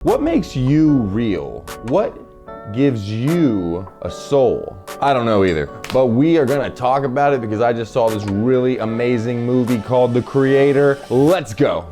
What makes you real? What gives you a soul? I don't know either, but we are gonna talk about it because I just saw this really amazing movie called The Creator. Let's go.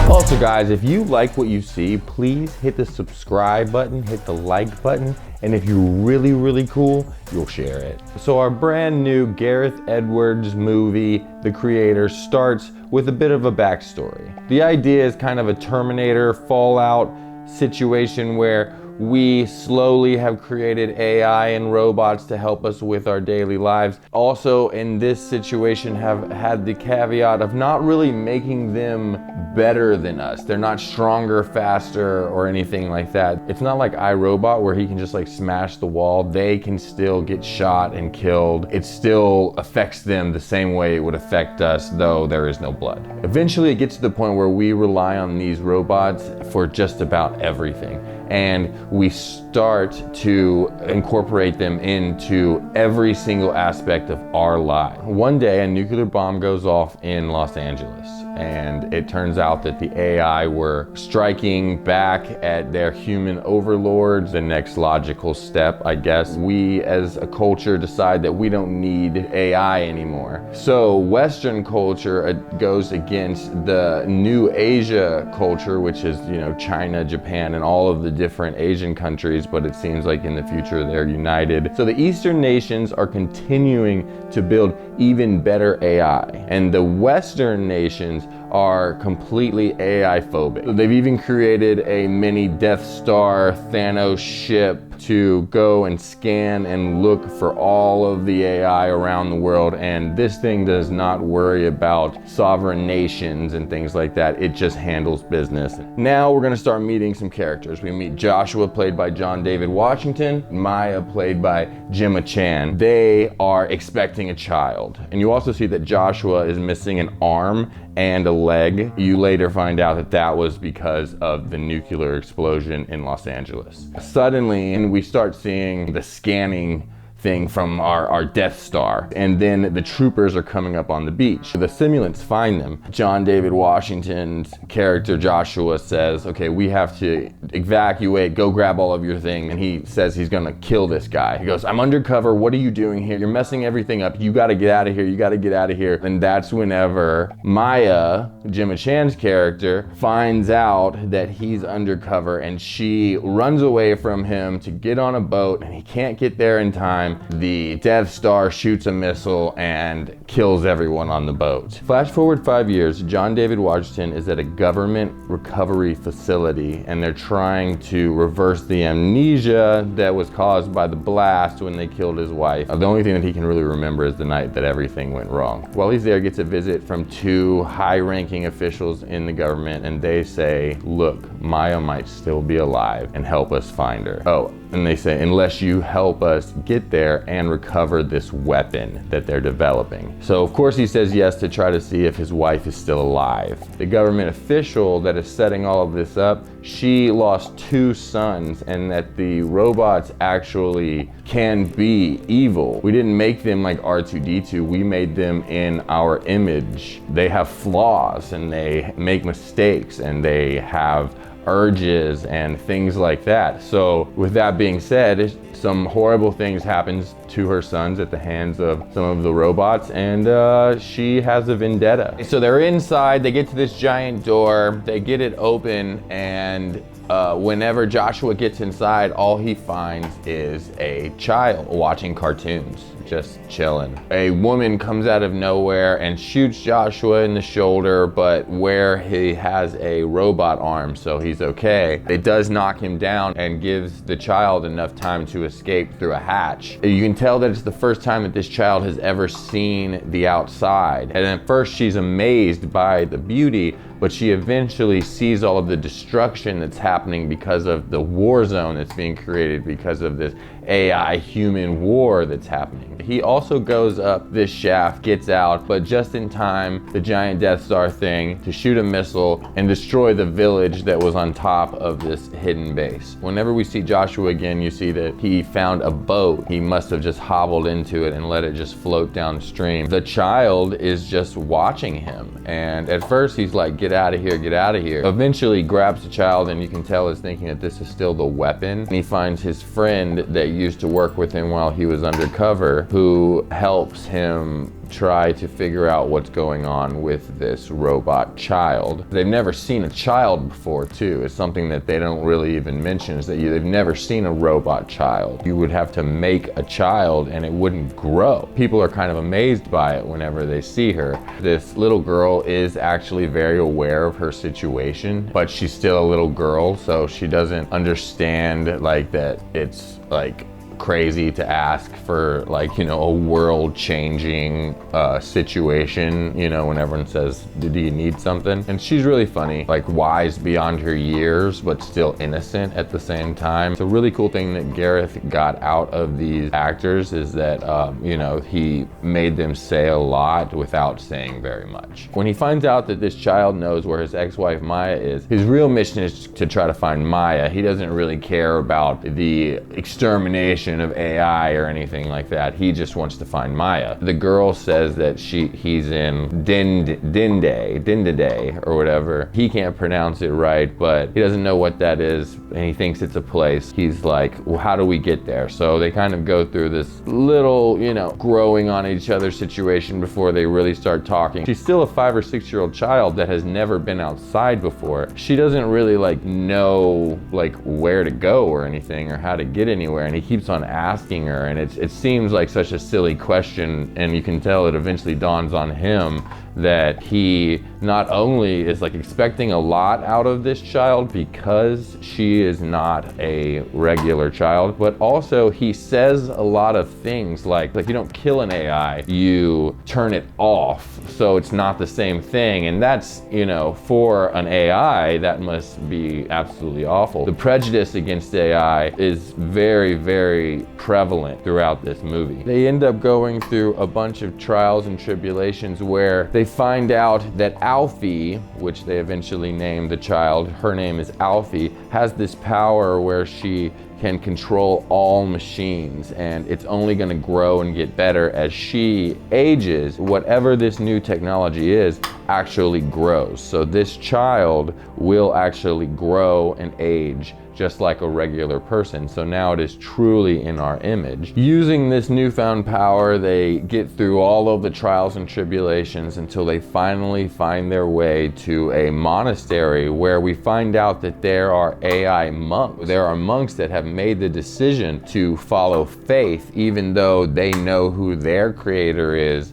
Also guys, if you like what you see, please hit the subscribe button, hit the like button, and if you're really cool, you'll share it. So our brand new Gareth Edwards movie, The Creator, starts with a bit of a backstory. The idea is kind of a Terminator Fallout situation where we slowly have created AI and robots to help us with our daily lives. Also, in this situation, have had the caveat of not really making them better than us. They're not stronger, faster, or anything like that. It's not like iRobot where he can just like smash the wall. They can still get shot and killed. It still affects them the same way it would affect us, though there is no blood. Eventually, it gets to the point where we rely on these robots for just about everything. And we start to incorporate them into every single aspect of our life. One day, a nuclear bomb goes off in Los Angeles, and it turns out that the AI were striking back at their human overlords. The next logical step, I guess, we as a culture decide that we don't need AI anymore. So Western culture goes against the new Asia culture, which is, China, Japan, and all of the different Asian countries, but it seems like in the future they're united. So the Eastern nations are continuing to build even better AI, and the Western nations are completely AI phobic. They've even created a mini Death Star Thanos ship to go and scan and look for all of the AI around the world, and this thing does not worry about sovereign nations and things like that. It just handles business. Now we're gonna start meeting some characters. We meet Joshua, played by John David Washington, Maya, played by Gemma Chan. They are expecting a child, and you also see that Joshua is missing an arm and a leg. You later find out that that was because of the nuclear explosion in Los Angeles. Suddenly, and we start seeing the scanning thing from our Death Star, and then the troopers are coming up on the beach. The simulants find them. John David Washington's character Joshua says, okay, we have to evacuate, go grab all of your things, and he says he's gonna kill this guy. He goes, I'm undercover, what are you doing here? You're messing everything up, you gotta get out of here, you gotta get out of here. And that's whenever Maya, Gemma Chan's character, finds out that he's undercover, and she runs away from him to get on a boat, and he can't get there in time. The Death Star shoots a missile and kills everyone on the boat. Flash forward 5 years, John David Washington is at a government recovery facility, and they're trying to reverse the amnesia that was caused by the blast when they killed his wife. The only thing that he can really remember is the night that everything went wrong. While he's there, he gets a visit from two high-ranking officials in the government, and they say, look, Maya might still be alive, and help us find her. Oh, and they say, unless you help us get there and recover this weapon that they're developing. So of course he says yes to try to see if his wife is still alive. The government official that is setting all of this up, she lost 2 sons, and that the robots actually can be evil. We didn't make them like R2-D2, we made them in our image. They have flaws, and they make mistakes, and they have urges and things like that. So with that being said, some horrible things happens to her sons at the hands of some of the robots, and she has a vendetta. So they're inside, they get to this giant door, they get it open, and whenever Joshua gets inside, all he finds is a child watching cartoons, just chilling. A woman comes out of nowhere and shoots Joshua in the shoulder, but where he has a robot arm, so he's okay. It does knock him down and gives the child enough time to escape through a hatch. You can tell that it's the first time that this child has ever seen the outside. And at first she's amazed by the beauty, but she eventually sees all of the destruction that's happening because of the war zone that's being created because of this AI human war that's happening. He also goes up this shaft, gets out, but just in time, the giant Death Star thing to shoot a missile and destroy the village that was on top of this hidden base. Whenever we see Joshua again, you see that he found a boat. He must have just hobbled into it and let it just float downstream. The child is just watching him, and at first he's like, get out of here, get out of here. Eventually grabs the child, and you can tell is thinking that this is still the weapon. And he finds his friend that used to work with him while he was undercover, who helps him try to figure out what's going on with this robot child. They've never seen a child before too. It's something that they don't really even mention, is that they've never seen a robot child. You would have to make a child and it wouldn't grow. People are kind of amazed by it whenever they see her. This little girl is actually very aware of her situation, but she's still a little girl, so she doesn't understand like that it's like crazy to ask for, like, you know, a world-changing situation, you know, when everyone says, do you need something? And she's really funny, like wise beyond her years, but still innocent at the same time. It's a really cool thing that Gareth got out of these actors is that, you know, he made them say a lot without saying very much. When he finds out that this child knows where his ex-wife Maya is, his real mission is to try to find Maya. He doesn't really care about the extermination of AI or anything like that. He just wants to find Maya. The girl says that he's in Dindade or whatever. He can't pronounce it right, but he doesn't know what that is, and he thinks it's a place. He's like, well, how do we get there? So they kind of go through this little, you know, growing on each other situation before they really start talking. She's still a 5 or 6 year old child that has never been outside before. She doesn't really like know like where to go or anything or how to get anywhere, and he keeps on asking her, and it seems like such a silly question, and you can tell it eventually dawns on him that he not only is like expecting a lot out of this child because she is not a regular child, but also he says a lot of things like you don't kill an AI, you turn it off, so it's not the same thing. And that's, you know, for an AI, that must be absolutely awful. The prejudice against AI is very, very prevalent throughout this movie. They end up going through a bunch of trials and tribulations where they find out that Alfie, which they eventually name the child, her name is Alfie, has this power where she can control all machines, and it's only going to grow and get better as she ages. Whatever this new technology is actually grows. So this child will actually grow and age just like a regular person. So now it is truly in our image. Using this newfound power, they get through all of the trials and tribulations until they finally find their way to a monastery where we find out that there are AI monks. There are monks that have made the decision to follow faith even though they know who their creator is.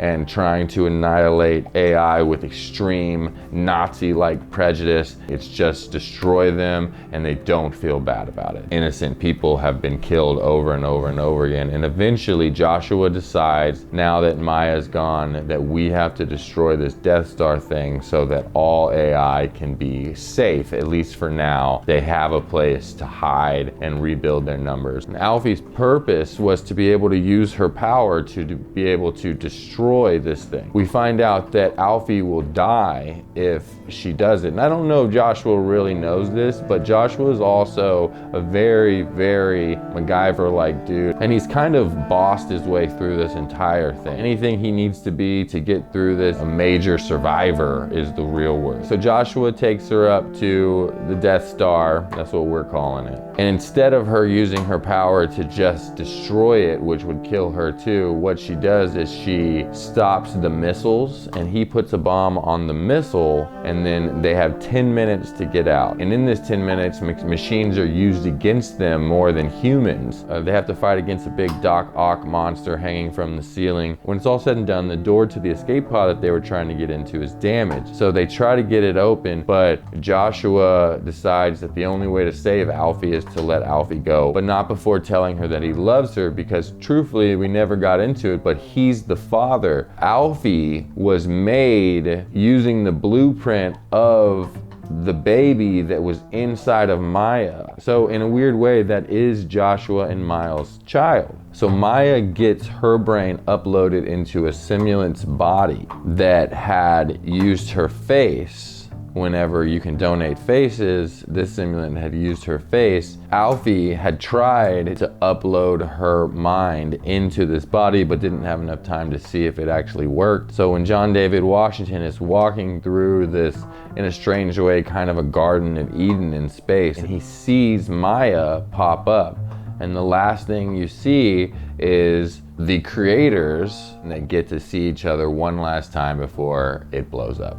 and trying to annihilate AI with extreme Nazi-like prejudice. It's just destroy them, and they don't feel bad about it. Innocent people have been killed over and over and over again, and eventually Joshua decides, now that Maya's gone, that we have to destroy this Death Star thing so that all AI can be safe, at least for now. They have a place to hide and rebuild their numbers. And Alfie's purpose was to be able to use her power to be able to destroy this thing. We find out that Alfie will die if she does it. And I don't know if Joshua really knows this, but Joshua is also a very, very MacGyver-like dude. And he's kind of bossed his way through this entire thing. Anything he needs to be to get through this, a major survivor is the real word. So Joshua takes her up to the Death Star, that's what we're calling it. And instead of her using her power to just destroy it, which would kill her too, what she does is she stops the missiles, and he puts a bomb on the missile, and then they have 10 minutes to get out. And in this 10 minutes, machines are used against them more than humans. They have to fight against a big Doc Ock monster hanging from the ceiling. When it's all said and done, the door to the escape pod that they were trying to get into is damaged. So they try to get it open, but Joshua decides that the only way to save Alfie is to let Alfie go, but not before telling her that he loves her, because truthfully, we never got into it, but he's the father. Alfie was made using the blueprint of the baby that was inside of Maya. So in a weird way, that is Joshua and Miles' child. So Maya gets her brain uploaded into a simulant's body that had used her face. Whenever you can donate faces, this simulant had used her face. Alfie had tried to upload her mind into this body, but didn't have enough time to see if it actually worked. So when John David Washington is walking through this, in a strange way, kind of a Garden of Eden in space, and he sees Maya pop up. And the last thing you see is the creators, and they get to see each other one last time before it blows up.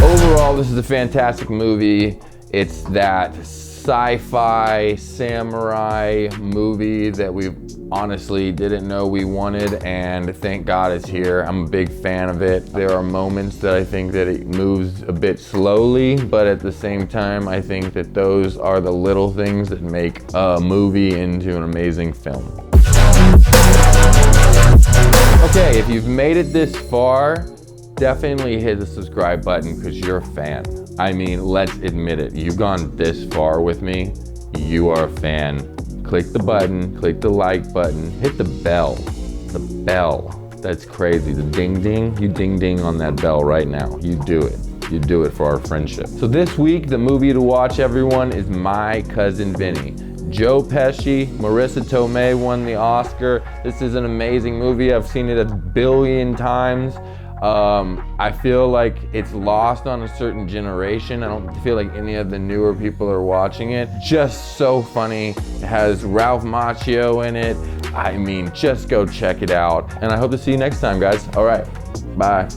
Overall, this is a fantastic movie. It's that sci-fi samurai movie that we honestly didn't know we wanted, and thank God it's here. I'm a big fan of it. There are moments that I think that it moves a bit slowly, but at the same time, I think that those are the little things that make a movie into an amazing film. Okay, if you've made it this far, definitely hit the subscribe button because you're a fan. I mean, let's admit it. You've gone this far with me. You are a fan. Click the button, click the like button, hit the bell. The bell. That's crazy. The ding ding. You ding ding on that bell right now. You do it. You do it for our friendship. So this week, the movie to watch, everyone, is My Cousin Vinny. Joe Pesci, Marissa Tomei won the Oscar. This is an amazing movie. I've seen it a billion times. I feel like it's lost on a certain generation. I don't feel like any of the newer people are watching it. Just so funny. It has Ralph Macchio in it. I mean, just go check it out. And I hope to see you next time, guys. All right, bye.